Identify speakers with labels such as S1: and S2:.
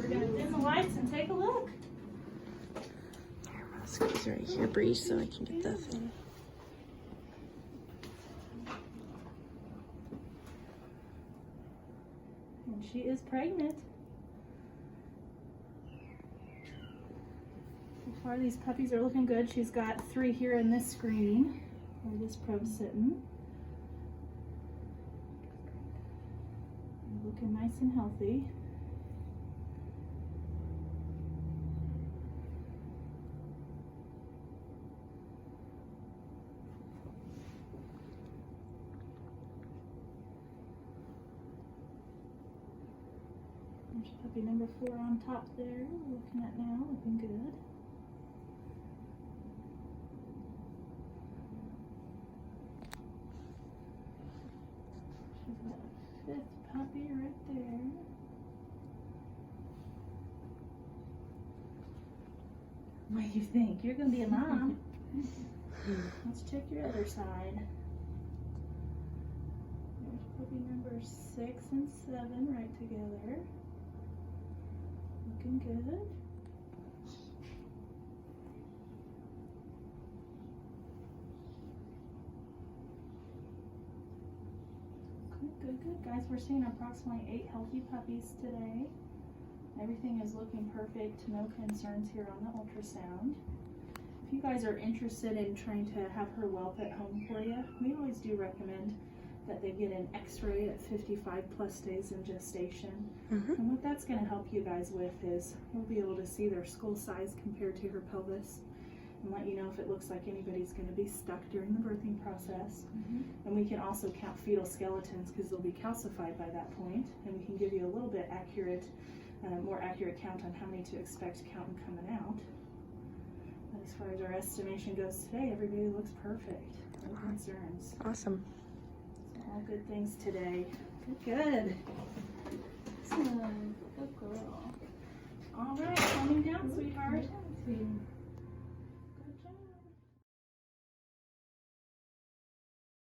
S1: We're gonna dim the lights and take a look.
S2: Here, I'm gonna squeeze right here, Bree, so I can get the thing.
S1: And she is pregnant. So far, these puppies are looking good. She's got 3 here in this screening, where this probe's sitting. Looking nice and healthy. There's puppy number 4 on top there, we're looking at now, looking good. She's got a 5th puppy right there. What do you think? You're gonna be a mom. Let's check your other side. There's puppy number 6 and 7 right together. Looking good. Good. Guys, we're seeing approximately 8 healthy puppies today. Everything is looking perfect. No concerns here on the ultrasound. If you guys are interested in trying to have her whelp at home for you, we always do recommend that they get an x-ray at 55 plus days in gestation. And what that's going to help you guys with is we'll be able to see their skull size compared to her pelvis and let you know if it looks like anybody's going to be stuck during the birthing process. And we can also count fetal skeletons because they'll be calcified by that point, and we can give you a little bit accurate, more accurate count on how many to expect counting coming out. But as far as our estimation goes today, everybody looks perfect. No concerns.
S2: Awesome.
S1: All good things today. Good. Excellent. Good girl. All right, calming down, sweetheart.